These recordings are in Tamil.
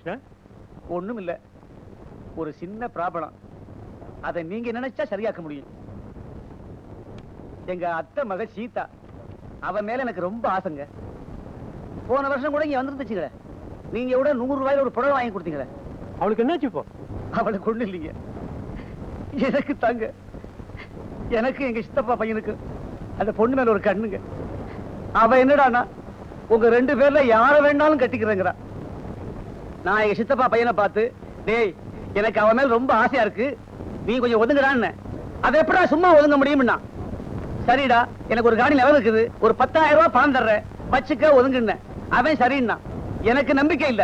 கிருஷ்ணா? ஒண்ணும் இல்ல, ஒரு சின்ன ப்ராப்ளம். அதை நீங்க நினைச்சா சரியாக்க முடியும். எங்க அத்தை மக சீதா, அவ மேல எனக்கு ரொம்ப ஆசைங்க. போன வருஷம் கூட இங்க வந்துருந்துச்சுங்களே, நீங்க கூட 100 ரூபாயில ஒரு புடவை வாங்கி கொடுத்தீங்களே. அவளுக்கு என்னாச்சு இப்போ? அவளுக்கு ஒண்ணு இல்லைங்க, எனக்கு தாங்க. எனக்கு எங்க சித்தப்பா பையனுக்கு அந்த பொண்ணு மேல ஒரு கண்ணுங்க. அவ என்னடானா, உங்க 2 பேர்ல யார வேணாலும் கட்டிக்கிறேங்கிறா. நான் எங்க சித்தப்பா பையனை பார்த்து, டேய் எனக்கு அவன் மேல ரொம்ப ஆசையா இருக்கு, நீ கொஞ்சம் ஒதுங்குறான்னு. அதை எப்படா சும்மா ஒதுங்க முடியும்னா, சரிடா எனக்கு ஒரு காணி நிலம் இருக்குது, ஒரு 10,000 ரூபாய் பணம் தர்றேன், வச்சுக்க ஒதுங்குன்னு. அவன் சரின்னா. எனக்கு நம்பிக்கை இல்ல,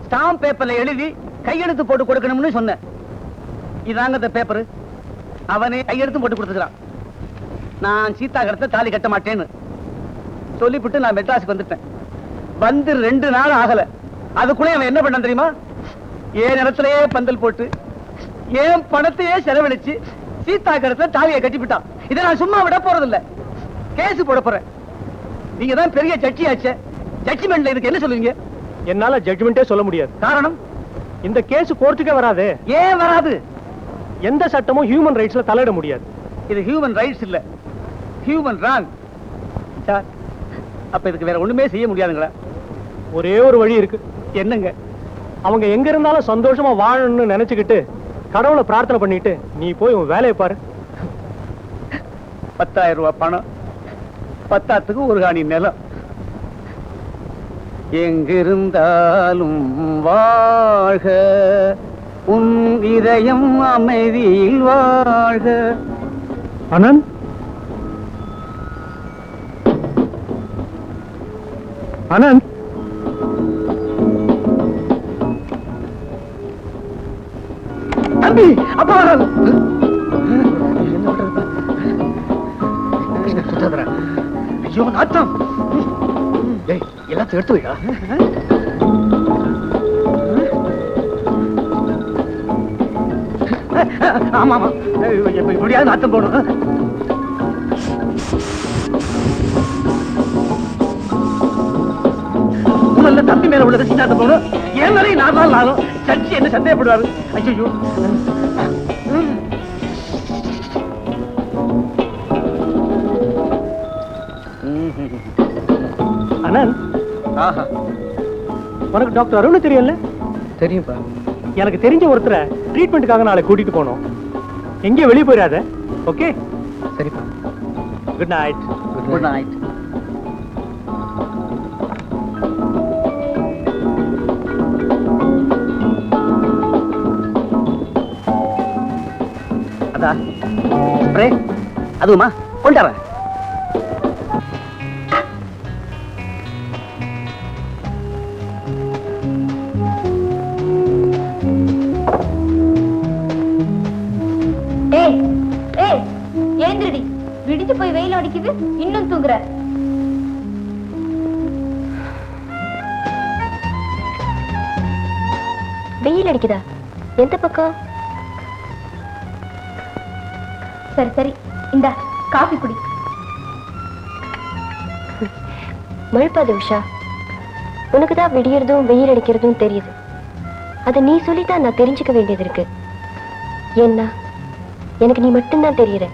ஸ்டாம்ப் பேப்பர்ல எழுதி கையெழுத்து போட்டு கொடுக்கணும்னு சொன்னேன். இதாங்க அந்த பேப்பர். அவனே கையெழுத்து போட்டு கொடுத்துக்கிறான். நான் சீதா கடத்த தாலி கட்ட மாட்டேன்னு சொல்லிவிட்டு நான் மெட்ராஸுக்கு வந்துட்டேன். வந்து 2 நாள் ஆகல, அதுக்குள்ளே அவன் என்ன பண்ண தெரியுமா? ஏன் இடத்துலயே பந்தல் போட்டு ஏன் பணத்தையே செலவழிச்சு சீதா கடத்த தாலியை கட்டிவிட்டான். இதை நான் சும்மா விட போறதில்ல, கேஸ் போட போறேன். நீங்க தான் பெரிய ஜட்ஜியாச்சே, ஜட்ஜ்மெண்ட்ல இதுக்கு என்ன சொல்லுவீங்க? என்னால ஜட்ஜ்மெண்டே சொல்ல முடியாது. காரணம்? இந்த கேஸ் கோர்ட்டுக்கே வராது. ஏன் வராது? எந்த சட்டமும் ஹியூமன் ரைட்ஸ்ல தலையிட முடியாது. இது ஹியூமன் ரைட்ஸ் இல்ல, ஹியூமன் ராங். சார், அப்ப இதுக்கு வேற ஒண்ணுமே செய்ய முடியாதுங்களா? ஒரே ஒரு வழி இருக்கு. என்னங்க? அவங்க எங்க இருந்தாலும் சந்தோஷமா வாழணும்னு நினைச்சுக்கிட்டு கடவுளை பிரார்த்தனை பண்ணிட்டு நீ போய் உன் வேலையை பாரு. 10,000 ரூபாய் பணம், 10த்துக்கு ஒரு காணி நிலம். எங்கிருந்தாலும் வாழ்க, உன் இதயம் அமைதியில் வாழ்க. அனந்த், அனந்த், தம்பி, அப்பா ஐயோ நாட்டம். எல்லாத்தையும் எடுத்து வைடா. ஆமா ஆமா, இப்படியாவது நாட்டம் போடணும். முதல்ல தம்பி மேல உள்ள நாட்டம் போகணும். ஏன் மேலே 4 நாள் ஆகும். சச்சி என்ன சந்தேகப்படுவாரு. ஐயோ, அனந்த், ஆஹா, உனக்கு டாக்டர் அருண் தெரியல? தெரியும்பா. எனக்கு தெரிஞ்ச ஒருத்தரை ட்ரீட்மெண்ட்டுக்காக நாளை கூட்டிட்டு போனோம். எங்கேயும் வெளியே போயிடாத. ஓகே? சரிப்பா. Good night. Good night. அதா ஸ்ப்ரே அதுமா கொண்டார. ஏந்திரடி, விடிச்சு போய் வெயில் அடிக்குது, இன்னும் தூங்குற. வெயில் அடிக்குதா? எந்த பக்கம்? சரி சரி, இந்த காபி குடி. மழுப்பாது உஷா, உனக்குதான் விடியறதும் வெயில் அடிக்கிறதும் தெரியுது. அதை நீ சொல்லிதான் நான் தெரிஞ்சுக்க வேண்டியது இருக்கு. ஏன்னா எனக்கு நீ மட்டும்தான் தெரியற.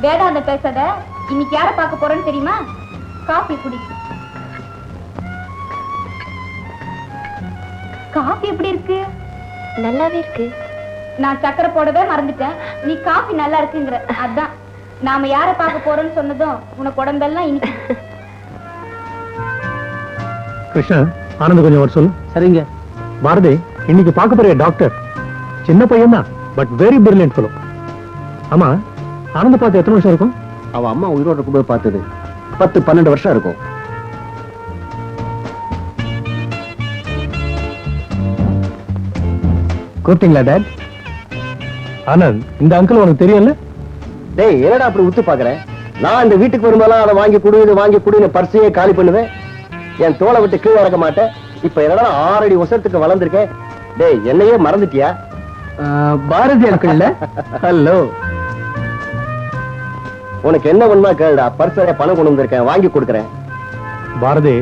வேதாந்த பேசாத. இன்னைக்கு யார பார்க்க போறேன்னு தெரியுமா? காபி குடி. காபி எப்படி இருக்கு? நல்லாவே இருக்கு. நான் சக்கரை போடவே மறந்துட்டேன், நீ காபி நல்லா இருக்குங்கிற. அதான் நாம யார பார்க்க போறோம்னு சொன்னதும் உனக்கு உடம்பெல்லாம் இன்னைக்கு. கிருஷ்ணா, ஆனந்த் கொஞ்சம் ஒரு சொல்லு. சரிங்க. பாரதி, இன்னைக்கு பார்க்க போறிய டாக்டர் சின்ன பையன் தான், பட் வெரி பிரில்லியன்ட் ஃபெலோ. ஆமா, ஆனந்த் பார்த்து எத்தனை வருஷம் இருக்கும்? அவன் அம்மா உயிரோட இருக்கும்போது பார்த்தது 10-12 வருஷம் இருக்கும். கூப்பிட்டீங்களா டாட்? ஆனந்த், இந்த அங்கிள் உனக்கு தெரியல? டேய், என்னடா அப்படி உத்து பாக்குறேன்? நான் இந்த வீட்டுக்கு வரும்போதெல்லாம் அதை வாங்கி குடு, இது வாங்கி குடுன்னு பர்சையே காலி பண்ணுவேன். என் தோலை விட்டு கீழே இறக்க மாட்டேன். இப்ப என்னடா 6 அடி உசரத்துக்கு வளர்ந்துருக்கேன். டேய், என்னையே மறந்துட்டியா? பாரதி அங்கிள். ஹலோ, உனக்கு என்ன வேணுமா கேளுடா. பர்சைய பணம் கொண்டு வந்திருக்கேன், வாங்கி கொடுக்குறேன். பாரதி,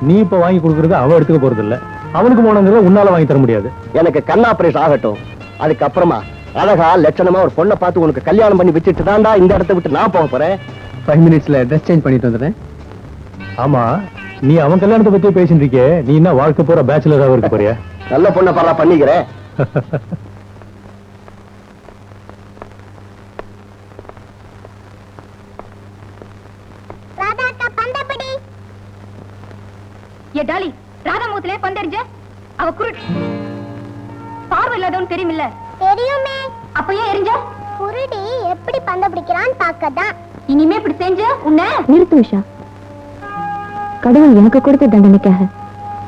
நீ இப்ப வாங்கி கொடுக்கறது அவன் எடுத்துக்க போறது இல்ல, அவனுக்கு போனங்கிறத உன்னால வாங்கி தர முடியாது. எனக்கு கண் ஆபரேஷன் ஆகட்டும், அதுக்கப்புறமா அழகா லட்சணமா ஒரு பொண்ணை பார்த்து உனக்கு கல்யாணம் பண்ணி வச்சுட்டு தான்டா இந்த இடத்த விட்டு நான் போக போறேன். 5 மினிட்ஸ்ல ட்ரெஸ் சேஞ்ச் பண்ணிட்டு வந்துடுறேன். ஆமா, நீ அவன் கல்யாணத்தை பத்தி பேசிட்டு இருக்கே, நீ என்ன வாழ்க்கை பூரா பேச்சுலராக இருக்க போறியா? நல்ல பொண்ணை பரவா பண்ணிக்கிறேன். ஏ டாலி, ராதா முகத்திலே பந்தெறிஞ்ச அவ குருட் பார்வை இல்லாதவன் தெரியுமில்ல? தெரியுமே. அப்ப ஏன் எரிஞ்ச? குருடி எப்படி பந்த பிடிக்கிறான்னு பார்க்கதான். இனிமே இப்படி செஞ்ச உன்னை நிறுத்து உஷா. கடவுள் எனக்கு கொடுத்த தண்டனைக்காக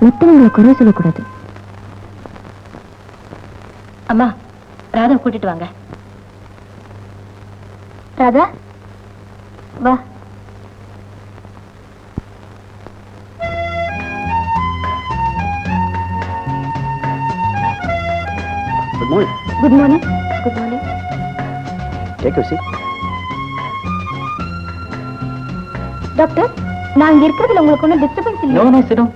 மற்றவங்களை குறை சொல்லக்கூடாது. அம்மா, ராதா கூட்டிட்டு வாங்க. ராதா வா. Good morning. Good morning. Good morning. Take you seat. Doctor, நான் இங்க இருக்கிறதுல உங்களுக்கு ஒன்றும் டிஸ்டர்பன்ஸ் இல்லை? நோ சிடம்.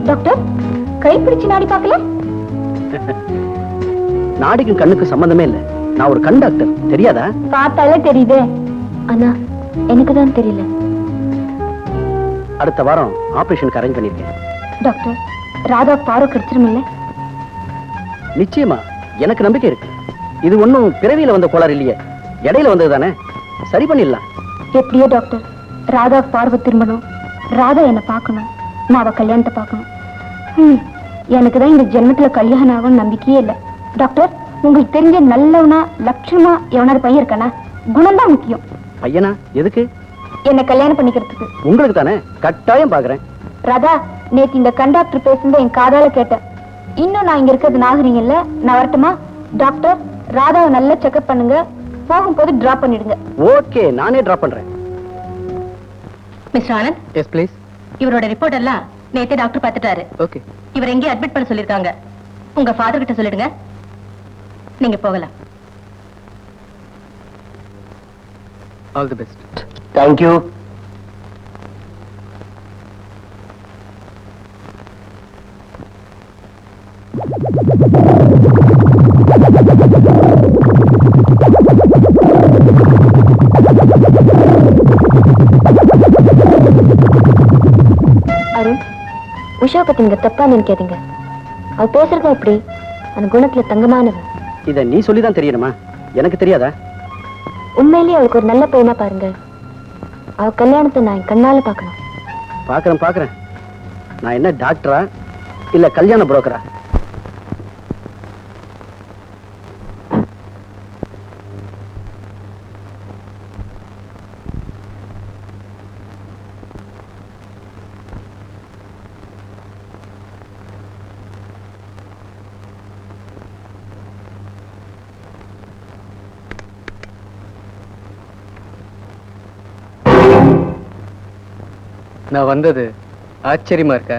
டாக்டர், கை பிடிச்சு நாடி பார்க்கல? நாடிக்கும் கண்ணுக்கு சம்பந்தமே இல்ல. நான் ஒரு கண் டாக்டர், தெரியாதா? பார்த்தாலே தெரியுதே. ஆனா எனக்கு தான் தெரியல. அடுத்த வாரம் ஆபரேஷனுக்கு அரேஞ்ச் பண்ணிருக்கேன். டாக்டர், ராதா பாரு கிடைச்சிருமில்ல? நிச்சயமா, எனக்கு நம்பிக்கை இருக்கு. இது ஒண்ணும் பிறவியில வந்த கோளாறு இல்லையே, இடையில வந்தது தானே, சரி பண்ணிடலாம். எப்படியோ டாக்டர், ராதா பார்வை திரும்பணும், ராதா என்ன பார்க்கணும், நான் அவ கல்யாணத்தை பார்க்கணும். எனக்கு தான் இந்த ஜென்மத்துல கல்யாணம் ஆகும் நம்பிக்கையே இல்லை. டாக்டர், உங்களுக்கு தெரிஞ்ச நல்லவனா லட்சணமா எவனாவது பையன் இருக்கானா? குணம் தான் முக்கியம். பையனா? எதுக்கு? என்ன கல்யாணம் பண்ணிக்கிறதுக்கு. உங்களுக்கு தானே, கட்டாயம் பாக்குறேன். ராதா, நேத்து இந்த கண்டாக்டர் பேசுனதை என் காதால கேட்டேன். இன்னும் நான் இங்க இருக்கிறது நாகரிகம்ல. நான் வரட்டுமா? டாக்டர், ராதாவை நல்லா செக்அப் பண்ணுங்க, போகும்போது டிராப் பண்ணிடுங்க. ஓகே, நானே டிராப் பண்றேன். மிஸ்டர் ஆனந்த். Yes please. இவரோட ரிப்போர்ட் எல்லாம் நேத்தே டாக்டர் பார்த்துட்டாரு. ஓகே. இவர் எங்கே அட்மிட் பண்ண சொல்லிருக்காங்க. உங்க ஃபாதர் கிட்ட சொல்லிடுங்க. நீங்க போகலாம். All the best. Thank you. Arun, Usha பத்தி நீங்க தப்பா நினைக்காதீங்க. அவ பேசுறதா எப்படி? அந்த குணத்துல தங்கமானவ. இத நீ சொல்லிதான் தெரியணுமா? எனக்கு தெரியாதா? உண்மையிலேயே அவளுக்கு ஒரு நல்ல பையனா பாருங்க. அவ கல்யாணத்தை நான் என் கண்ணால பார்க்கணும். பாக்குறேன். நான் என்ன டாக்டரா இல்ல கல்யாண புரோக்கரா? நான் வந்தது ஆச்சரியமா இருக்கா?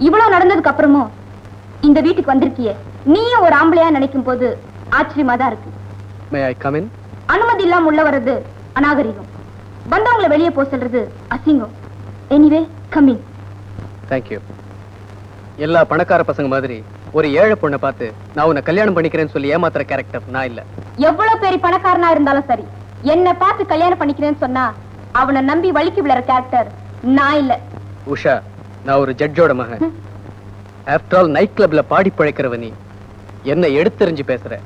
இவ்வளவு நடந்ததுக்கு அப்புறமும் இந்த வீட்டுக்கு வந்திருக்கியே, நீயும் ஒரு ஆம்பளையா நினைக்கும் போது ஆச்சரியமா தான் இருக்கு. மே ஐ கம் இன்? அனுமதி இல்லாம உள்ள வர்றது அநாகரிகம். வந்தவங்களை வெளியே போக சொல்றது அசிங்கம். Anyway come in. Thank you. எல்லா பணக்கார பசங்க மாதிரி ஒரு ஏழை பொண்ணை பார்த்து நான் உன்னை கல்யாணம் பண்ணிக்கிறேன்னு சொல்லி ஏமாத்துற கேரக்டர் நான் இல்ல. எவ்வளவு பெரிய பணக்காரனா இருந்தாலும் சரி, என்ன பார்த்து கல்யாணம் பண்ணிக்கிறேன்னு சொன்னா அவனை நம்பி வலிக்கு விழற கேரக்டர் நான் இல்ல. உஷா, நான் ஒரு ஜட்ஜோட மகன். ஆஃப்டர் ஆல் நைட் கிளப்ல பாடி பழைக்கிறவ நீ என்ன எடுத்தெறிஞ்சு பேசுற?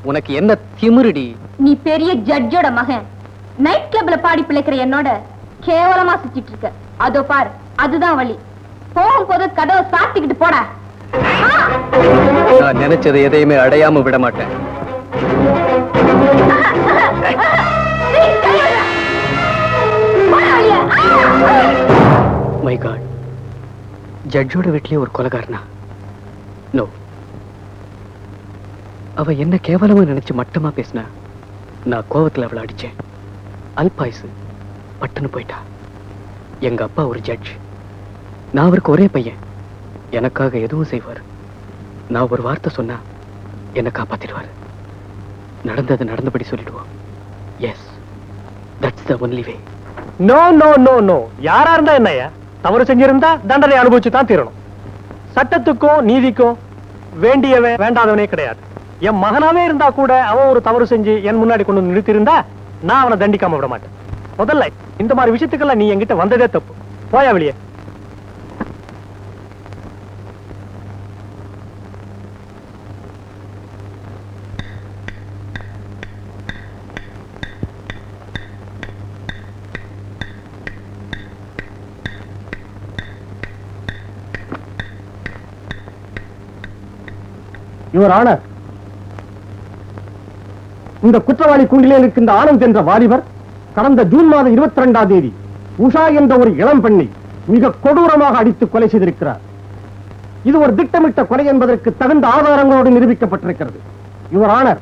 உனக்கு என்ன திமிருடி? நீ பெரிய ஜட்ஜோட மகன், நைட் கிளப்ல பாடி பிழைக்கிற என்னோட கேவலமா சுத்திட்டு இருக்க. அதோ பார், அதுதான் வழி. போகும்போது கதவை சாத்திக்கிட்டு போட. நான் நினைச்சதை எதையுமே அடையாம விட மாட்டேன். மை காட், ஜட்ஜோட வீட்லயே ஒரு கொலைகாரனா? நோ, அவ என்ன கேவலமா நினைச்சு மட்டமா பேசினா நான் கோவத்துல அவளை அடிச்சேன். அல்பாயுசு பட்டுன்னு போயிட்டா. எங்க அப்பா ஒரு ஜட்ஜ். நான் அவருக்கு ஒரே பையன். எனக்காக எதுவும் செய்வார். நான் ஒரு வார்த்தை சொன்னா என்னை காப்பாத்திடுவார். நடந்தது நடந்தபடி சொல்லிடுவோம். Yes, that's the only way. No no no no, யாரா இருந்தா என்னையா, தவறு செஞ்சிருந்தா தண்டனை அனுபவிச்சு தான் தீரணும். சட்டத்துக்கும் நீதிக்கும் வேண்டியவன் வேண்டாதவனே கிடையாது. என் மகனாவே இருந்தா கூட அவன் ஒரு தவறு செஞ்சு என் முன்னாடி கொண்டு வந்து நிறுத்திருந்தா நான் அவனை தண்டிக்காம விட மாட்டேன். முதல்ல இந்த மாதிரி விஷயத்துக்கெல்லாம் நீ என்கிட்ட வந்ததே தப்பு. போயா வெளியே. யுவர் ஆனர், இந்த குற்றவாளி கூண்டிலே இருக்கின்ற ஆனந்த் என்ற வாலிபர் கடந்த ஜூன் மாதம் 22ஆம் தேதி உஷா என்ற ஒரு இளம் பெண்ணை மிக கொடூரமாக அடித்து கொலை செய்திருக்கிறார். இது ஒரு திட்டமிட்ட கொலை என்பதற்கு தகுந்த ஆதாரங்களோடு நிரூபிக்கப்பட்டிருக்கிறது. யுவர் ஆனர்,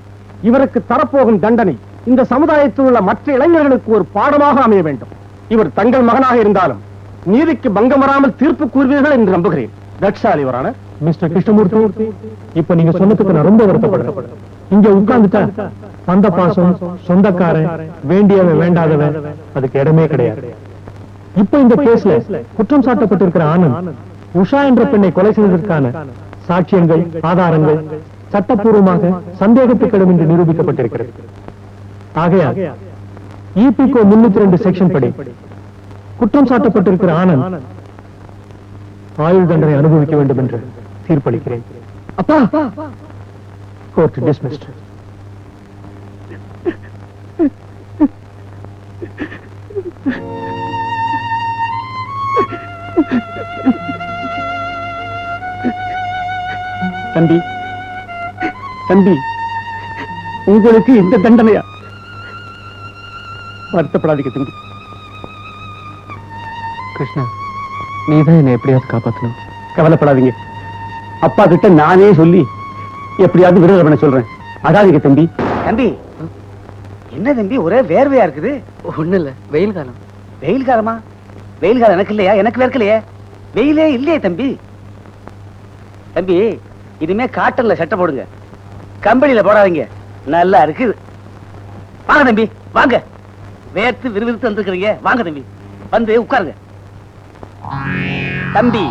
இவருக்கு தரப்போகும் தண்டனை இந்த சமுதாயத்தில் உள்ள மற்ற இளைஞர்களுக்கு ஒரு பாடமாக அமைய வேண்டும். இவர் தங்கள் மகனாக இருந்தாலும் நீதிக்கு பங்கம் வராமல் தீர்ப்பு கூறுவீர்கள் என்று நம்புகிறேன். That's all your honour. Mister Krishnamurthy, இப்ப நீங்க சொன்னதுக்கு நான் ரொம்ப வருத்தப்படுறேன். இங்க உட்கார்ந்துட்டா பந்த பாசம், சொந்தக்காரன், வேண்டியவன் வேண்டாதவன் அதுக்கு இடமே கிடையாது. இப்ப இந்த கேஸ்ல குற்றம் சாட்டப்பட்டிருக்கிற ஆனந்த் உஷா என்ற பெண்ணை கொலை செய்ததற்கான சாட்சியங்கள், ஆதாரங்கள் சட்டப்பூர்வமாக சந்தேகத்துக்கிடம் என்று நிரூபிக்கப்பட்டிருக்கிறது. ஆகையால் EPCO 302 செக்ஷன் படி குற்றம் சாட்டப்பட்டிருக்கிற ஆனந்த் ஆயுள் தண்டனை அனுபவிக்க வேண்டும் என்று தீர்ப்பளிக்கிறேன். அப்பா, கோர்ட் டிஸ்மிஸ்ட். தம்பி, தம்பி, உங்களுக்கு இந்த தண்டனையா? வருத்தப்படாதீங்க தம்பி. கிருஷ்ணா, நீதான் என்னை எப்படியாவது காப்பாற்றணும். கவலைப்படாதீங்க. அப்பா கிட்ட நானே சொல்லி எப்படியாவது விடுதலை பண்ண சொல்றேன். அதாதீங்க தம்பி. தம்பி, என்ன தம்பி ஒரே வேர்வையா இருக்குது? ஒண்ணு இல்ல, வெயில் காலம். வெயில் காலமா? வெயில் காலம் எனக்கு இல்லையா? எனக்கு வேர்க்கலையே. வெயிலே இல்லையே தம்பி. தம்பி, இனிமே காட்டன்ல சட்டை போடுங்க, கம்பெனியில போடாதீங்க. நல்லா இருக்குது. வாங்க தம்பி, வாங்க. வேர்த்து விறுவிறுத்து வந்துருக்கிறீங்க. வாங்க தம்பி, வந்து உட்காருங்க. தம்பி,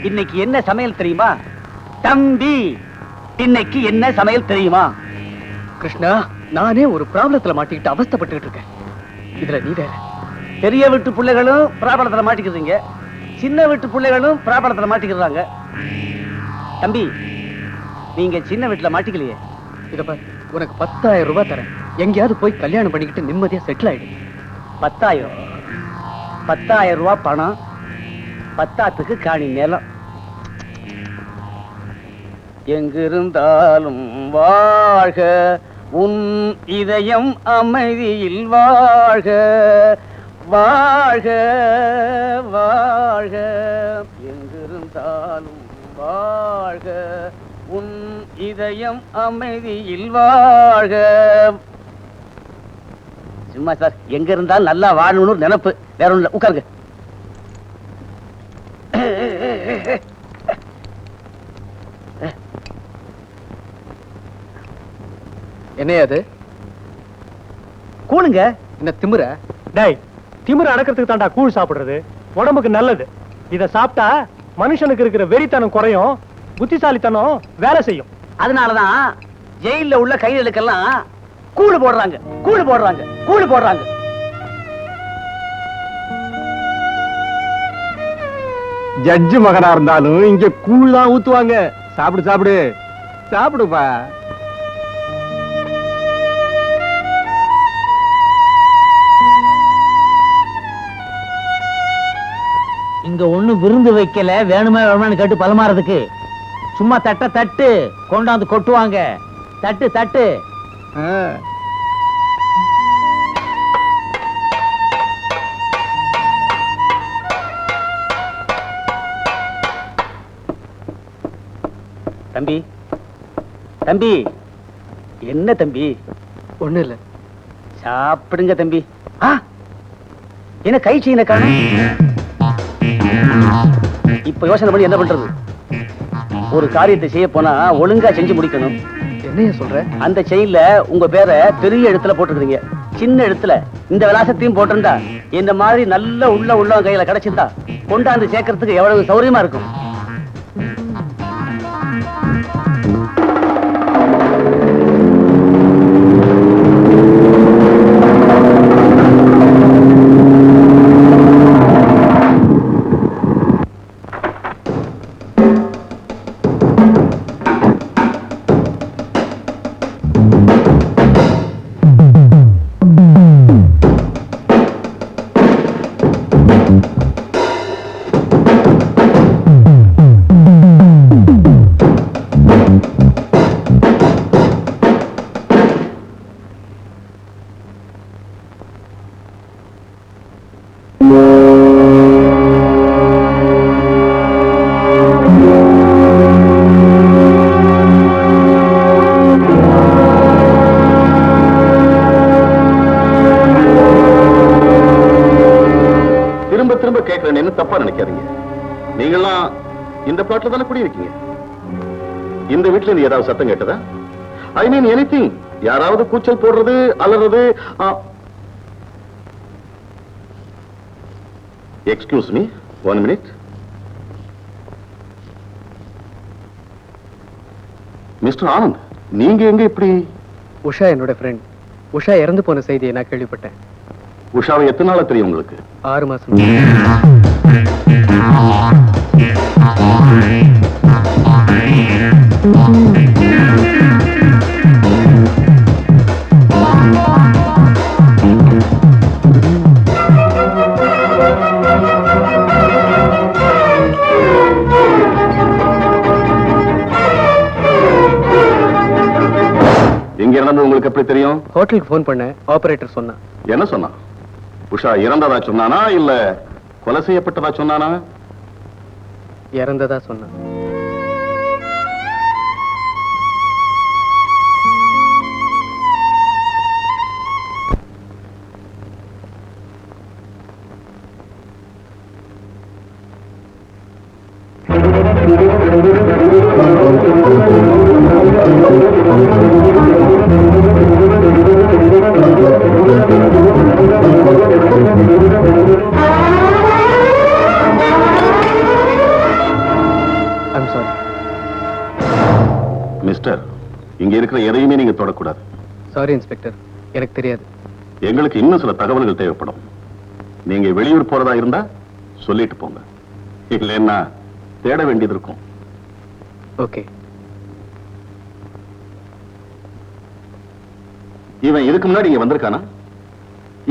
இன்னைக்கு என்ன சமையல் தெரியுமா? தம்பி, இன்னைக்கு என்ன சமையல் தெரியுமா? கிருஷ்ணா, நானே ஒரு ப்ராப்ளத்துல மாட்டிக்கிட்டு அவஸ்தைப்பட்டு இருக்கேன். இதுல நீ வேற. பெரிய வீட்டு பிள்ளைகளும் பிராபலத்துல மாட்டிக்கிறீங்க, சின்ன வீட்டு பிள்ளைகளும் பிராபலத்துல மாட்டிக்கிறாங்க. தம்பி, நீங்க சின்ன வீட்டுல மாட்டிக்கலையே. இத பாரு, உனக்கு 10,000 ரூபாய் தரேன். எங்கேயாவது போய் கல்யாணம் பண்ணிக்கிட்டு நிம்மதியா செட்டில் ஆயிடு. 10,000 ரூபாய் பணம், பத்தாத்துக்கு காணி நிலம். எங்கிருந்தாலும் வாழ்க, உன் இதயம் அமைதியில் வாழ்க, வாழ்க வாழ்க. எங்கிருந்தாலும் வாழ்க, உன் இதயம் அமைதியில் வாழ்க. சும்மா சார், எங்க இருந்தாலும் நல்லா வாழணும்னு நினைப்பு, வேற ஒண்ணு இல்ல. உட்காருங்க. என்னையாது கூணுங்க. என்ன திமிர? டேய், திமிர அடக்கிறதுக்கு தாண்டா கூழ் சாப்பிடுறது. உடம்புக்கு நல்லது. இத சாப்பிட்டா மனுஷனுக்கு இருக்கிற வெறித்தனம் குறையும், புத்திசாலித்தனம் வேலை செய்யும். அதனாலதான் ஜெயில உள்ள கைகளுக்கெல்லாம் கூழு போடுறாங்க, கூழு போடுறாங்க, கூழு போடுறாங்க. ஜட்ஜு மகனா இருந்தாலும் இங்க கூழ் தான் ஊத்துவாங்க. சாப்பிடு சாப்பிடு சாப்பிடுப்பா. இங்க ஒண்ணு விருந்து வைக்கல, வேணுமே வேணுமான்னு கேட்டு பலமாறதுக்கு. சும்மா தட்ட தட்டு கொண்டாந்து கொட்டுவாங்க. தட்டு தட்டு. தம்பி, தம்பி, என்ன தம்பி? ஒண்ணு இல்ல, சாப்பிடுங்க தம்பி. என்ன கை செயின காணோம்? இப்ப யோசனை பண்ணி என்ன பண்றது? ஒரு காரியத்தை செய்ய போனா ஒழுங்கா செஞ்சு முடிக்கணும். என்னைய சொல்ற? அந்த செயின்ல உங்க பேரை பெரிய எழுத்துல போட்டுருக்கீங்க, சின்ன எழுத்துல இந்த விலாசத்தையும் போட்டிருந்தா இந்த மாதிரி நல்ல உள்ள கையில கிடைச்சிருந்தா கொண்டாந்து சேர்க்கறதுக்கு எவ்வளவு சௌரியமா இருக்கும். தப்பா நினைக்காதீங்க. நீங்களாம் இந்த பிளாட்ல தானே குடியிருக்கீங்க. இந்த வீட்டுல இருந்து ஏதாவது சத்தம் கேட்டதா? ஐ மீன் எனிதிங். யாராவது கூச்சல் போடுறது அல்லது excuse me 1 minute. Mister Anand, நீங்க எங்க இப்படி? உஷா என்னோட ஃப்ரெண்ட். உஷா இறந்து போன செய்தியை நான் கேள்விப்பட்டேன். உஷாவை எத்தனை நாளா தெரியும் உங்களுக்கு? 6 மாசம். எங்க இறந்தது உங்களுக்கு எப்படி தெரியும்? ஹோட்டலுக்கு போன் பண்ண ஆபரேட்டர் சொன்னா. என்ன சொன்னா? உஷா இறந்ததா சொன்னானா இல்ல கொலை செய்யப்பட்டதா சொன்னானா? இறந்ததா சொன்னா. மிஸ்டர், இங்க இருக்கிற எதையுமே நீங்க தொடக்கூடாது. சாரி இன்ஸ்பெக்டர், எனக்கு தெரியாது. எங்களுக்கு இன்னும் சில தகவல்கள் தேவைப்படும். நீங்க வெளியூர் போறதா இருந்தா சொல்லிட்டு போங்க, இல்லைன்னா தேட வேண்டியது இருக்கும். ஓகே. இவன் இதுக்கு முன்னாடி இங்க வந்திருக்கானா?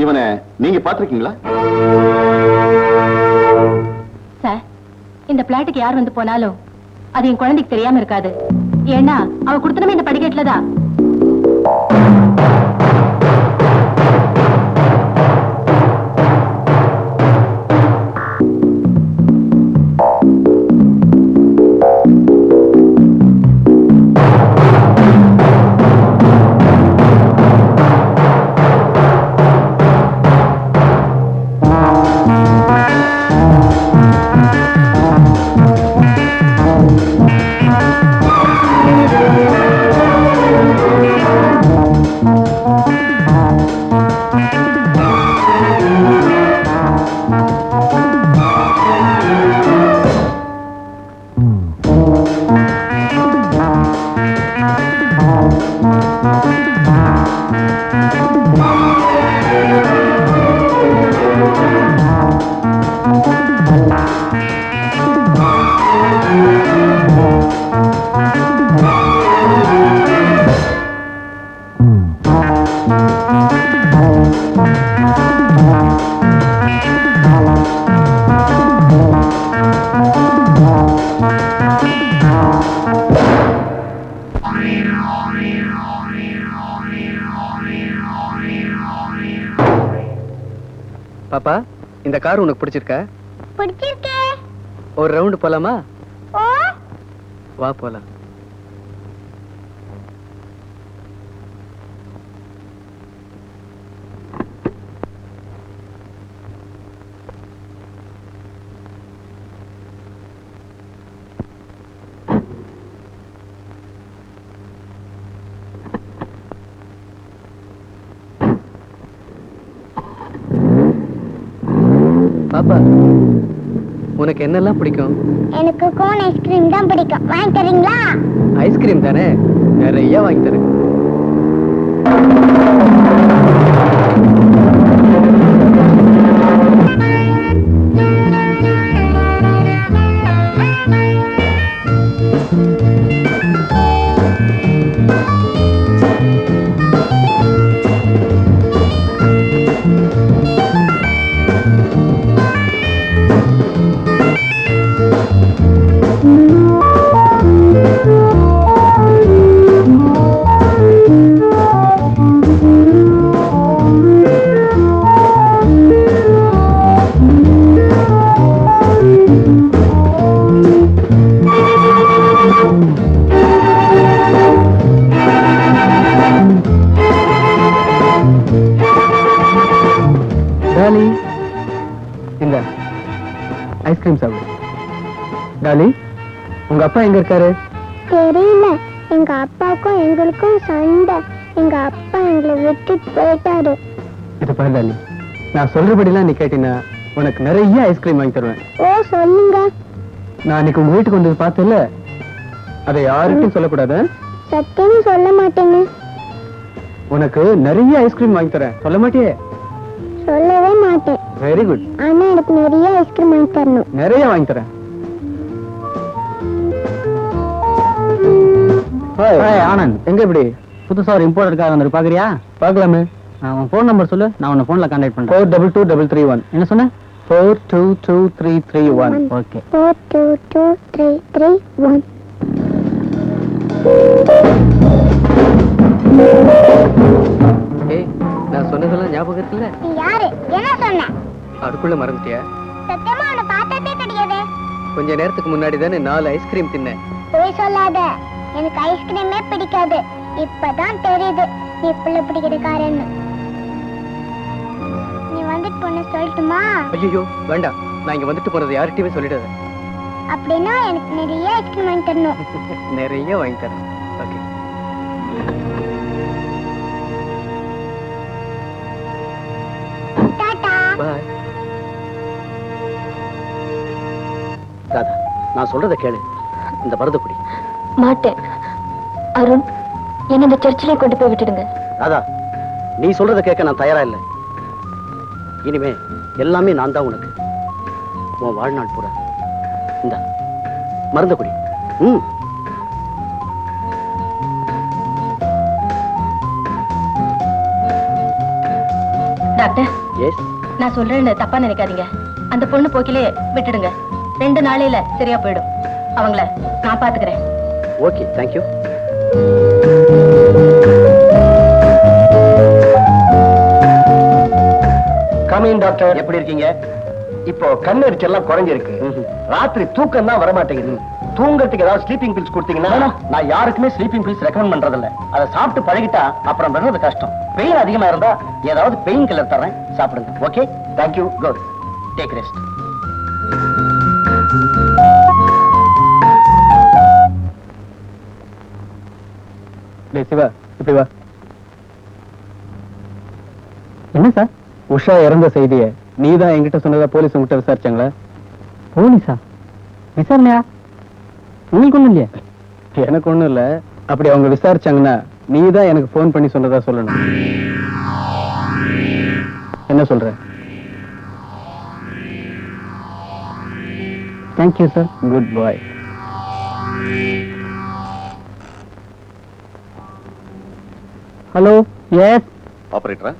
இவனை நீங்க பாத்திருக்கீங்களா? சார், இந்த பிளாட்டுக்கு யார் வந்து போனாலும் அது என் குழந்தைக்கு தெரியாம இருக்காது. ஏன்னா அவ கொடுத்தனமே இந்த படிக்கட்டுலதான். பாப்பா, இந்த கார் உனக்கு பிடிச்சிருக்கா? பிடிச்சிருக்கே. ஒரு ரவுண்ட் போலாமா? ஓ, வா போலாம். பாப்பா உனக்கு என்னெல்லாம் பிடிக்கும்? எனக்கு கோன் ஐஸ்கிரீம் தான் பிடிக்கும். வாங்கி தரீங்களா? ஐஸ்கிரீம் தானே, நிறைய வாங்கி தரேன். இந்த ஐஸ்கிரீம் சாப்பிடு. டாலி, உங்க அப்பா எங்க இருக்காரு? தெரியல. எங்க அப்பாவுக்கும் எங்களுக்கும் சண்டை. எங்க அப்பா எங்களை விட்டுட்டு போயிட்டாரு. இது பாரு டாலி, நான் சொல்றபடிலாம் நீ கேட்டீங்கன்னா உனக்கு நிறைய ஐஸ்கிரீம் வாங்கி தருவேன். ஓ சொல்லுங்க. நான் அன்னைக்கு உங்க வீட்டுக்கு வந்து பார்த்தேன்ல, அதை யாருக்கும் சொல்லக்கூடாது. சத்தியம் சொல்ல மாட்டேங்க. உனக்கு நிறைய ஐஸ்கிரீம் வாங்கி தரேன். சொல்ல மாட்டியே? சொல்லவே மாட்டேன். Very good. ஆனா எனக்கு நிறைய ஐஸ்கிரீம் வாங்கி தரணும். நிறைய வாங்கி தரேன். ஆனந்த், எங்க இப்படி புதுசா ஒரு இம்போர்ட் இருக்காரு, வந்து பாக்குறியா? பாக்கலாமே. உன் போன் நம்பர் சொல்லு, நான் உன்னை போன்ல கான்டாக்ட் பண்றேன். 422331. என்ன சொன்ன? 422331. ஓகே. 422331. ஏய், நான் சொன்னதெல்லாம் ஞாபகம் இருக்குல்ல? நீ யாரு? என்ன சொன்ன? அதுக்குள்ள மறந்துட்டியா? சத்தியமா உன்னை பார்த்ததே கிடையாது. கொஞ்ச நேரத்துக்கு முன்னாடி தானே 4 ஐஸ்கிரீம் தின்னேன். போய் சொல்லாத. எனக்கு ஐஸ்கிரீமே பிடிக்காது. இப்பதான் தெரியுது நீ புள்ள பிடிக்கிற காரன்னு. நீ வந்துட்டு போன சொல்லட்டுமா? ஐயோ வேண்டாம், நான் இங்க வந்துட்டு போறது யார்கிட்டயுமே சொல்லிடாத. அப்படின்னா எனக்கு நிறைய ஐஸ்கிரீம் வாங்கி தரணும். நிறைய வாங்கி தரேன். ஓகே. டாடா. பாய். ராதா, நான் சொல்றத கேளு. இந்த மருந்து குடி. மாட்டேன். அருண், என்ன இந்த சர்ச்சிலே கொண்டு போய் விட்டுடுங்க. ராதா, நீ சொல்றத கேட்க நான் தயாரா இல்லை. இனிமே எல்லாமே நான் தான் உனக்கு. உன் வாழ்நாள் பூரா இந்த மருந்து குடி. Doctor, yes. நான் சொல்றேன்னு தப்பா நினைக்காதீங்க. அந்த பொண்ணு போக்கிலே விட்டுடுங்க. 2 நாளையில சரியா போயிடும். அவங்கள நான் பாத்துக்கிறேன். Okay, thank you. Coming doctor. எப்படி இருக்கீங்க? இப்போ கண்ணெரிச்சல் எல்லாம் குறைஞ்சிருக்கு. ராத்திரி தூக்கம் தான் வர மாட்டேங்குது. தூங்கறதுக்கு ஏதாவது ஸ்லீப்பிங் பில்ஸ் கொடுத்தீங்கன்னா? நான் யாருக்குமே ஸ்லீப்பிங் பில்ஸ் ரெக்கமெண்ட் பண்றது இல்ல. அதை சாப்பிட்டு பழகிட்டா அப்புறம் வர்றது கஷ்டம். பெயின் அதிகமா இருந்தா ஏதாவது பெயின் கில்லர் தரேன், சாப்பிடுங்க. Okay, thank you. Good. Take rest. டேய் சிவா, இப்படி வா. என்ன சார்? உஷா இறந்த செய்தியை நீதான் என்கிட்ட சொன்னதா போலீஸ் உங்ககிட்ட விசாரிச்சாங்களா? போலீஸா? விசாரணையா? உங்களுக்கு ஒண்ணும் இல்லையா? எனக்கு ஒண்ணும் இல்ல. அப்படி அவங்க விசாரிச்சாங்கன்னா நீதான் எனக்கு போன் பண்ணி சொன்னதா சொல்லணும். என்ன சொல்ற? Thank you sir. குட் பாய். ஹலோ. எஸ் ஆபரேட்டரா?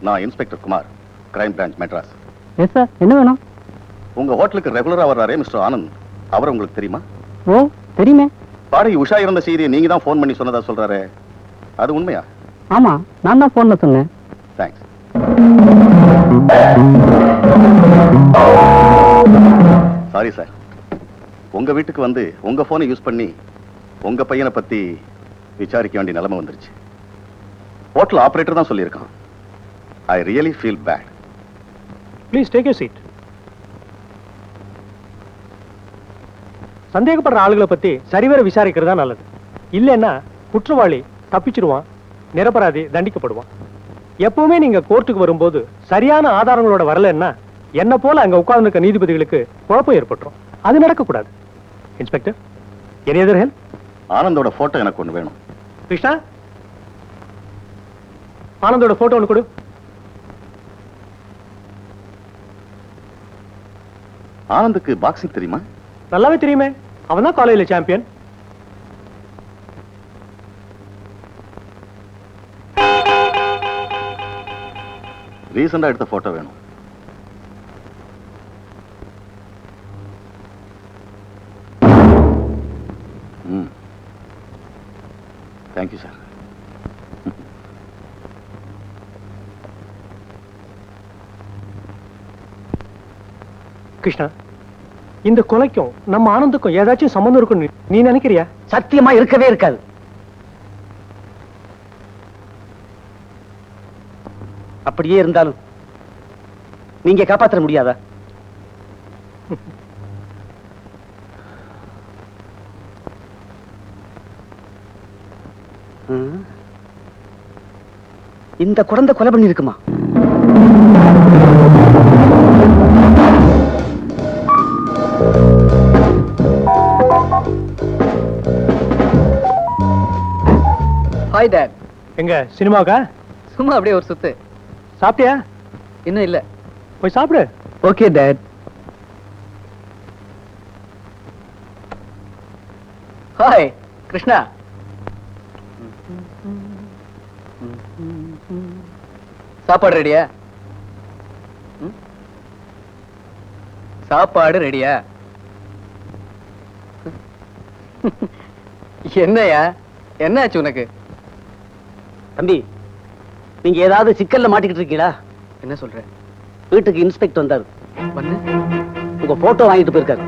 நான் inspector Kumar, crime branch Madras. Yes sir. என்ன வேணும்? உங்க ஹோட்டலுக்கு ரெகுலரா வர்றாரே மிஸ்டர் ஆனந்த், அவர் உங்களுக்கு தெரியுமா? ஓ தெரியுமே. பாடி உஷா இருந்த செய்தியை நீங்க தான் போன் பண்ணி சொன்னதா சொல்றாரு, அது உண்மையா? ஆமா, நான் தான் போன்ல சொன்னேன். தேங்க்ஸ். சாரி சார், உங்க வீட்டுக்கு வந்து உங்க போனை யூஸ் பண்ணி உங்க பையனை பத்தி விசாரிக்க வேண்டிய நிலைமை வந்துருச்சு. ஹோட்டல் ஆபரேட்டர் தான் சொல்லியிருக்கான். I really feel bad. Please take your seat. சந்தேகப்படுற ஆளுகளை பத்தி சரிவர விசாரிக்கிறதா நல்லது. இல்லைன்னா குற்றவாளி தப்பிச்சிடுவான், நிரபராதி தண்டிக்கப்படுவான். எப்பவுமே நீங்க கோர்ட்டுக்கு வரும்போது சரியான ஆதாரங்களோட வரலன்னா என்ன போல அங்க உட்கார்ந்து நீதிபதிகளுக்கு குழப்பம் ஏற்பட்டுரும். அது நடக்கக்கூடாது. Inspector, any other help? ஆனந்தோட போட்டோ எனக்கு ஒண்ணு வேணும். கிருஷ்ணா, ஆனந்தோட போட்டோ ஒன்று கொடு. ஆனந்துக்கு பாக்ஸிங் தெரியுமா? நல்லாவே தெரியுமே, அவன் தான் காலேஜ்ல சாம்பியன். ரீசெண்டா எடுத்த போட்டோ வேணும். Thank you sir. கிருஷ்ணா, இந்த கொலைக்கும் நம்ம ஆனந்துக்கும் ஏதாச்சும் சம்பந்தம் இருக்குன்னு நீ நினைக்கிறியா? சத்தியமா இருக்கவே இருக்காது. அப்படியே இருந்தாலும் நீங்க காப்பாற்ற முடியாதா? இந்த குழந்தை கொலை பண்ணி இருக்குமா? Hi dad. எங்க சினிமாவுக்கா? சும்மா அப்படியே ஒரு சுத்து. சாப்பிட்டியா? இன்னும் இல்ல. போய் சாப்பிடு. Okay dot. ஹாய் கிருஷ்ணா. சாப்பாடு ரெடியா? சாப்பாடு ரெடியா? என்னையா, என்னாச்சு உனக்கு? தம்பி, நீங்க ஏதாவது சிக்கல்ல மாட்டிக்கிட்டு இருக்கீங்களா? என்ன சொல்ற? வீட்டுக்கு இன்ஸ்பெக்டர் வந்தாரு. வந்து உங்க போட்டோ வாங்கிட்டு போயிருக்காரு.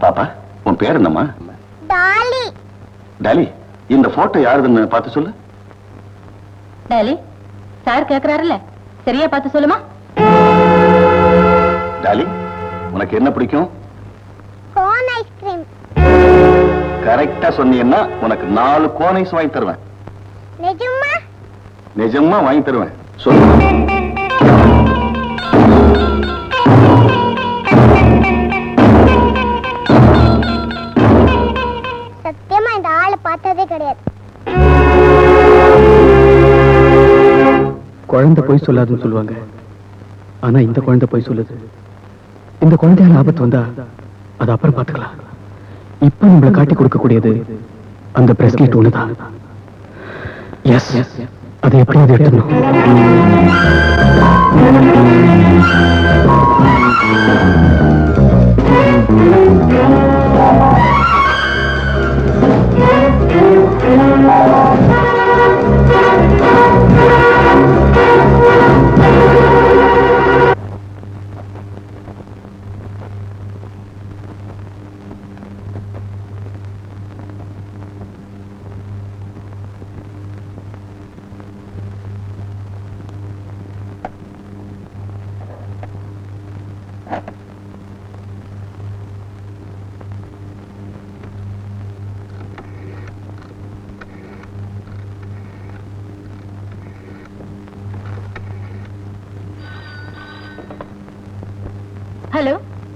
பாப்பா, உன் பேர் என்னம்மா? டாலி. டாலி, இந்த போட்டோ யாருதுன்னு பார்த்து சொல்லு. டாலி, சார் கேக்குறாருல்ல, சரியா பார்த்து சொல்லுமா? டாலி, உனக்கு என்ன பிடிக்கும்? Cone ice cream. கரெக்டா சொன்னீங்கன்னா உனக்கு 4 கோன் ஐஸ் வாங்கி தருவேன். நிஜமா? நிஜமா வாங்கி தருவேன். சொல்லு. சத்தியமா இந்த ஆளை பார்த்ததே கிடையாது. குழந்தை போய் சொல்லாதுன்னு சொல்லுவாங்க. ஆனா இந்த குழந்தை போய் சொல்லுது. இந்த குழந்தையால ஆபத்து வந்தா அது அப்புறம் பாத்துக்கலாம். இப்ப நம்மளை காட்டி கொடுக்கக்கூடியது அந்த பிரஸ்லெட் ஒண்ணுதான். எஸ், அதை எப்படியாவது எடுத்துடணும்.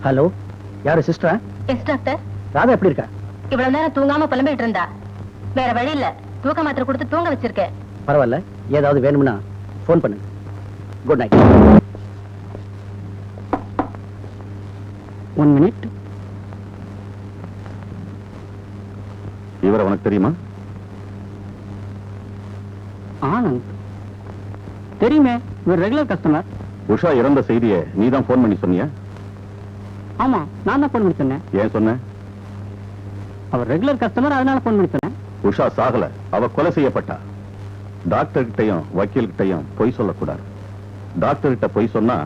ஹலோ, யாரு சிஸ்டரா? Yes doctor. ராதா எப்படி இருக்கா? இவ்வளவு நேரம் தூங்காம புலம்பிட்டு இருந்தா. வேற வழி இல்ல, தூக்க மாத்திரை கொடுத்து தூங்க வச்சிருக்கேன். பரவாயில்ல, ஏதாவது வேணும்னா போன் பண்ணு. Good night. 1 minute. இவரை உனக்கு தெரியுமா? ஆனந்த் தெரியுமே, இவர் ரெகுலர் கஸ்டமர். உஷா இறந்த செய்தியை நீ தான் போன் பண்ணி சொன்னியா? ஆமா, நான் தான் போன் பண்ணி சொன்னேன். ஏன் சொன்ன? அவர் ரெகுலர் கஸ்டமர், அதனால போன் பண்ணி சொன்னேன். உஷா சாகல, அவ கொலை செய்யப்பட்டா. டாக்டர் கிட்டையும் வக்கீல் கிட்டையும் பொய் சொல்லக்கூடாது. டாக்டர் கிட்ட பொய் சொன்னா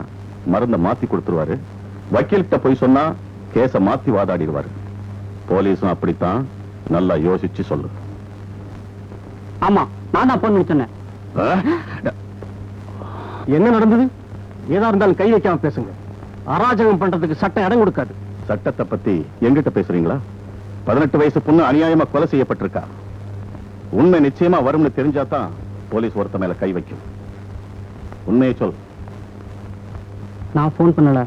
மருந்த மாத்தி கொடுத்துருவாரு. வக்கீல் கிட்ட பொய் சொன்னா கேஸ மாத்தி வாதாடிடுவாரு. போலீஸும் அப்படித்தான், நல்லா யோசிச்சு சொல்லு. ஆமா, நான் தான் போன் பண்ணி சொன்னேன். என்ன நடந்தது? ஏதா இருந்தாலும் கை வைக்காம பேசுங்க. அராஜகம் பண்றதுக்கு சட்டம் இடம் கொடுக்காது. சட்டத்தை பத்தி எங்கிட்ட பேசுறீங்களா? 18 வயசு பொண்ணு அநியாயமா கொலை செய்யப்பட்டிருக்கா. உண்மை நிச்சயமா வரும்னு தெரிஞ்சாதான் போலீஸ் ஒருத்த மேல கை வைக்கும். உண்மையை சொல். நான் போன் பண்ணல,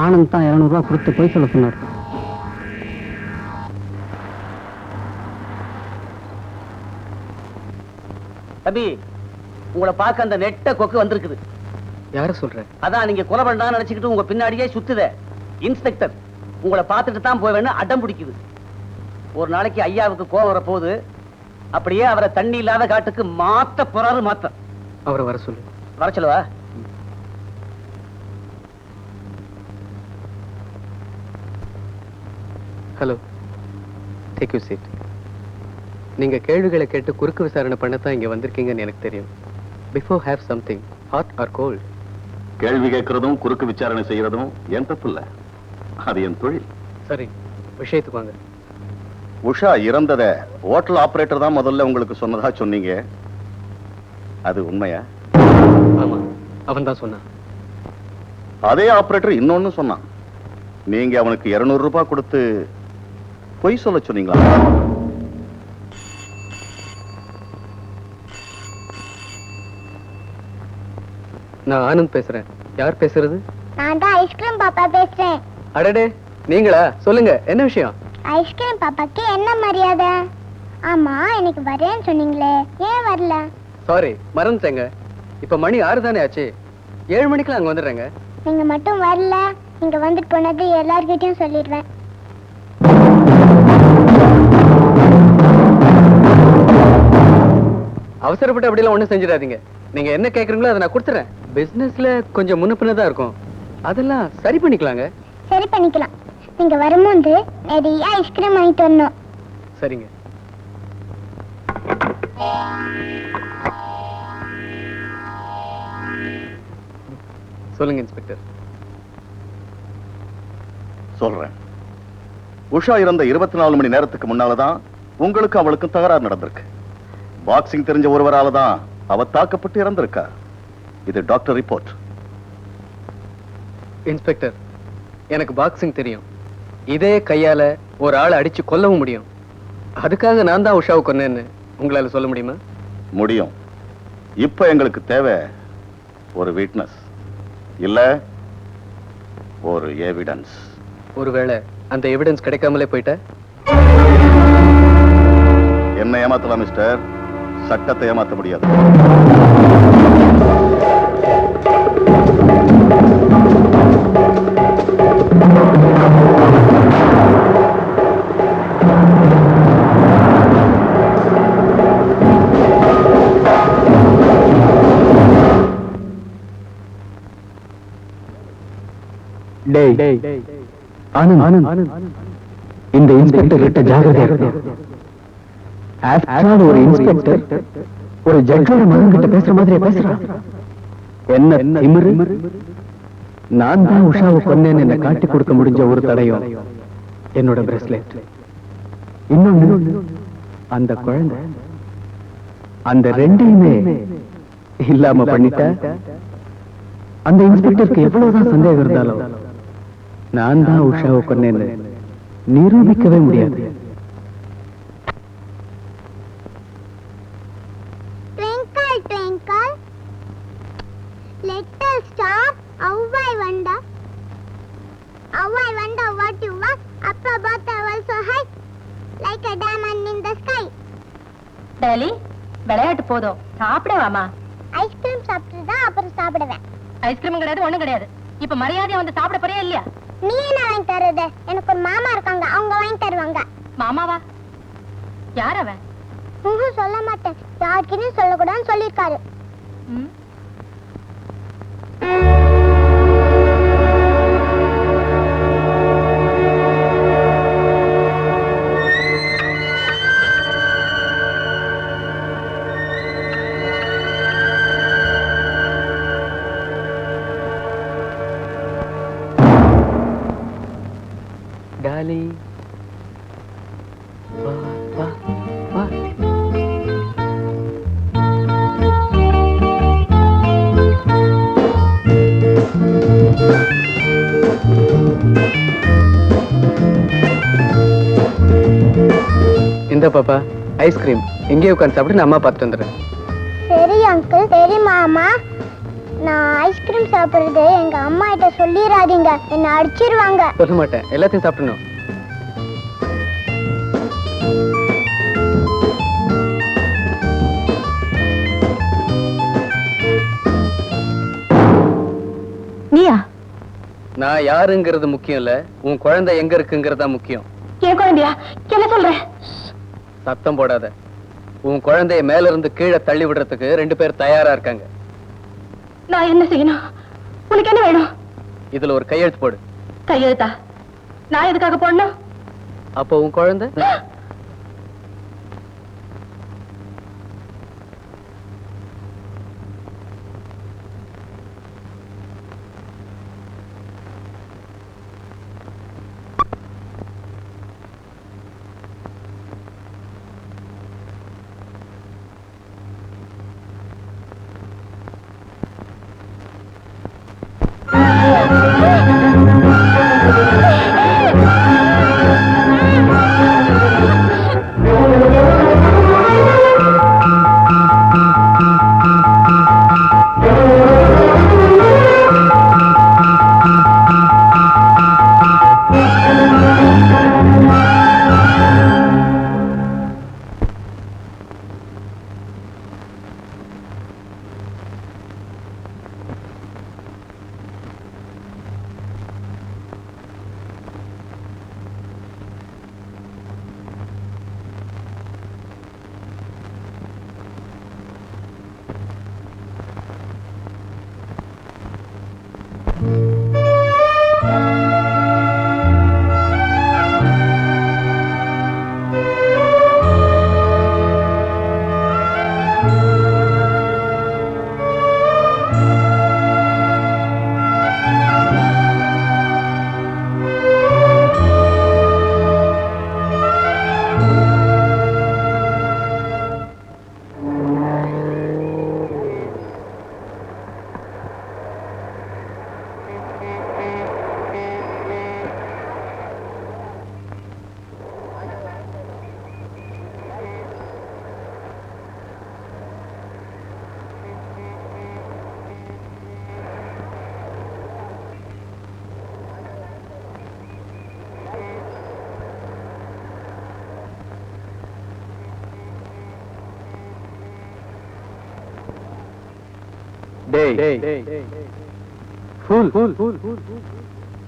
ஆனந்த் தான் 200 ரூபாய் கொடுத்து போய் சொல்ல சொன்னார். தம்பி, உங்களை பார்க்க அந்த நெட்ட கொக்கு வந்திருக்குது. யார சொல்ற? அதான் நீங்க கொலை பண்ணான்னு நினைச்சுக்கிட்டு உங்க பின்னாடியே சுத்துதே இன்ஸ்பெக்டர். உங்களை பார்த்துட்டு தான் போவேன்னு அடம் பிடிக்குது. ஒரு நாளைக்கு ஐயாவுக்கு கோவம் வரப்போகுது. அப்படியே அவரை தண்ணி இல்லாத காட்டுக்கு மாத்த போறாரு. மாத்த அவரை வர சொல்லு. வர சொல்லவா? Hello, take you seat. நீங்க கேள்விகளை கேட்டு குறுக்கு விசாரணை பண்ணத்தான் இங்க வந்திருக்கீங்கன்னு எனக்கு தெரியும். Before have something hot or cold. கேள்வி கேட்கறதும் குறுக்கு விசாரணை செய்யறதும் என் தப்பு இல்ல, அது என் தொழில். சரி, விஷயத்துக்கு வாங்க. உஷா இறந்தத ஹோட்டல் ஆபரேட்டர் தான் முதல்ல உங்களுக்கு சொன்னதா சொன்னீங்க. அது உண்மையா? ஆமா, அவன் தான் சொன்னான். அதே ஆபரேட்டர் இன்னொன்னு சொன்னான். நீங்க அவனுக்கு 200 ரூபாய் கொடுத்து பொய் சொல்ல சொன்னீங்களா? நான் ஆனந்த் பேசுறேன். யார் பேசுறது? நான் தான் ஐஸ்கிரீம் பாப்பா பேசுறேன். அடடே, நீங்களா? சொல்லுங்க, என்ன விஷயம்? ஐஸ்கிரீம் பாப்பாக்கு என்ன மரியாதை? ஆமா, இன்னைக்கு வரேன்னு சொன்னீங்களே, ஏன் வரல? சாரி, மறந்துட்டேங்க. இப்ப மணி 6 தானே ஆச்சு. 7 மணிக்கெல்லாம் அங்க வந்துடுறேங்க. நீங்க மட்டும் வரல, இங்க வந்துட்டு போனது எல்லார்கிட்டயும் சொல்லிடுவேன். அவசரப்பட்டு அப்படிலாம் ஒண்ணும் செஞ்சிடாதீங்க. நீங்க என்ன கேக்குறீங்களோ அதை நான் கொடுத்துறேன். பிசினஸ்ல கொஞ்சம் முன்னப்பினதா இருக்கும், அதெல்லாம் சரி பண்ணிக்கலாங்க. சரி பண்ணிக்கலாம். நீங்க வரும்போது நிறைய ஐஸ்கிரீம் வாங்கிட்டு வரணும். சரிங்க. சொல்லுங்க இன்ஸ்பெக்டர். சொல்றேன். உஷா இறந்த 24 மணி நேரத்துக்கு முன்னாலதான் உங்களுக்கு அவளுக்கும் தகராறு நடந்திருக்கு. பாக்ஸிங் தெரிஞ்ச ஒருவரால தான் அவ தாக்கப்பட்டு இறந்திருக்கா. இது டாக்டர் ரிப்போர்ட். இன்ஸ்பெக்டர், எனக்கு பாக்ஸிங் தெரியும். இதே கையால ஒரு ஆளை அடிச்சு கொல்லவும் முடியும். அதுக்காக நான் தான் உஷாவை கொன்னேன்னு உங்களால சொல்ல முடியுமா? முடியும். இப்ப எங்களுக்கு தேவை ஒரு விட்னஸ், இல்ல ஒரு எவிடன்ஸ். ஒருவேளை அந்த எவிடன்ஸ் கிடைக்காமலே போயிட்ட? என்ன ஏமாத்தலாம் மிஸ்டர், சட்டத்தை ஏமாத்த முடியாது. இந்த இன்ஸ்பெக்டர் கிட்ட ஜாகிரதையா இருக்கணும். ஒரு இன்ஸ்பெக்டர் ஒரு ஜட்ஜோட மகன் கிட்ட பேசுற மாதிரி பேசுறான். என்ன திமிரு? நான் தான் உஷாவை கொன்னேன்னு என்ன காட்டி கொடுக்க முடிஞ்ச ஒரு தடையும் என்னோட பிரேஸ்லெட். இன்னொன்னு, அந்த குழந்தை. அந்த ரெண்டையுமே இல்லாம பண்ணிட்ட. அந்த இன்ஸ்பெக்டருக்கு எவ்வளவுதான் சந்தேகம் இருந்தாலும் நான் தான் உஷாவை கொன்னேன்னு நிரூபிக்கவே முடியாது. Twinkle, twinkle, little star, how I wonder, how a diamond in the sky. Dolly விளையாட்டு போதும் சாப்பிடவாமா. ஐஸ்கிரீம் சாப்பிட்டு தான் அப்புறம் சாப்பிடுவேன். ஐஸ்கிரீம் கிடையாது ஒண்ணும் கிடையாது. இப்ப மரியாதையா வந்து சாப்பிட போறியா இல்லையா? நீ என்ன வாங்கி தருது? எனக்கு ஒரு மாமா இருக்காங்க, அவங்க வாங்கி தருவாங்க. மாமாவா? யார் அவன்? சொல்ல மாட்டேன், யாருக்கிட்டையும் சொல்லக்கூடாதுன்னு சொல்லியிருக்காரு. டாலி வா வா வா. இந்த பாப்பா ஐஸ்கிரீம் எங்கே உட்காந்து சாப்பிட்டு அம்மா பார்த்துட்டு வந்துடுறேன். சரி அங்கிள், சரி மாமா. நான் ஐஸ்கிரீம் சாப்பிடுறது எங்க அம்மா கிட்ட சொல்லிடாதீங்க, என்ன அடிச்சிருவாங்க. சொல்ல மாட்டேன், எல்லாத்தையும் சாப்பிடணும். நீயா? நான் யாருங்கிறது முக்கியம் இல்ல, உன் குழந்தை எங்க இருக்குங்கிறதா முக்கியம். என் குழந்தையா? என்ன சொல்ற? சத்தம் போடாத. உன் குழந்தைய மேல இருந்து கீழே தள்ளி விடுறதுக்கு 2 பேர் தயாரா இருக்காங்க. நான் என்ன செய்யணும்? உனக்கு என்ன வேணும்? இதுல ஒரு கையெழுத்து போடு. கையெழுத்தா? நான் எதுக்காக போடணும்? அப்போ உன் குழந்தை?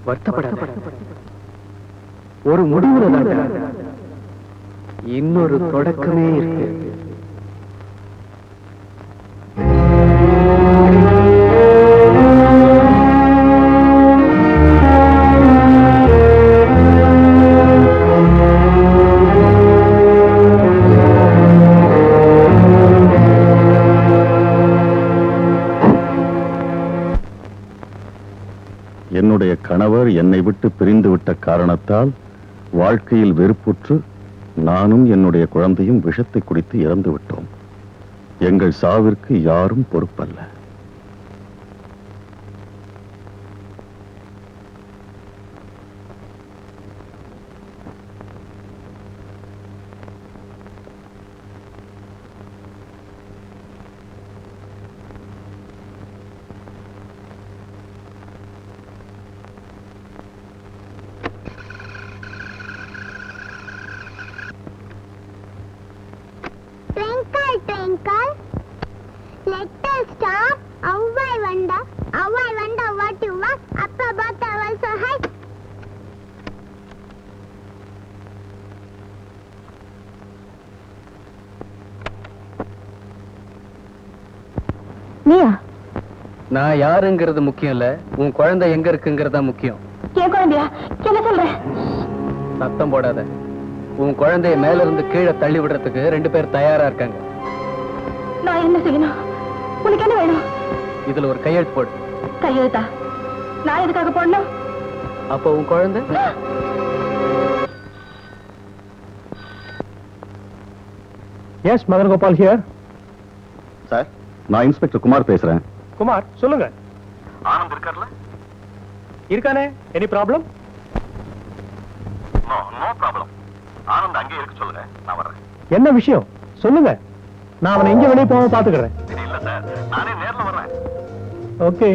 வருத்தப்படாத. ஒரு முடிவுல இன்னொரு தொடக்கமே இருக்கு. என்னுடைய கணவர் என்னை விட்டு பிரிந்து விட்ட காரணத்தால் வாழ்க்கையில் வெறுப்புற்று நானும் என்னுடைய குழந்தையும் விஷத்தை குடித்து இறந்து விட்டோம். எங்கள் சாவிற்கு யாரும் பொறுப்பல்ல. uncle. Let us stop. I wonder what you want. Appa Bata also has. நீயா? நான் யாருங்கிறது முக்கியம் இல்ல, உன் குழந்தை எங்க இருக்குங்கிறதா முக்கியம். என் குழந்தையா? என்ன சொல்ற? சத்தம் போடாத. உன் குழந்தைய மேல இருந்து கீழே தள்ளி விடுறதுக்கு 2 பேர் தயாரா இருக்காங்க. நான் என்ன செய்யணும்? உனக்கு என்ன வேணும்? இதுல ஒரு கையெழுத்து போடு. கையெழுத்தா? நான் எதுக்காக போடணும்? அப்ப உன் குழந்தை? Yes Madan Gopal here. Sir, நான் இன்ஸ்பெக்டர் குமார் பேசுறேன். குமார் சொல்லுங்க. ஆனந்த் இருக்கார்ல? இருக்கானே, any problem? No problem. Anand அங்கே இருக்கு சொல்லுங்க, நான் வர்றேன். என்ன விஷயம் சொல்லுங்க, நான் அவனை எங்க வெளியே போக பாத்துக்கிறேன். இல்ல சார், நானே நேர்ல வர்றேன். ஓகே.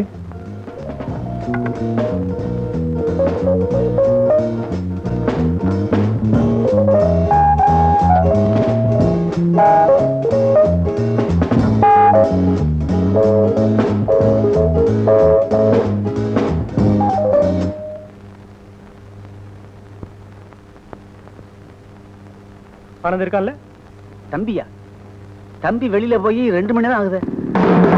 ஆனந்த் இருக்கான்ல? தம்பியா? தம்பி வெளியில போய் 2 மணி நேரம் ஆகுது.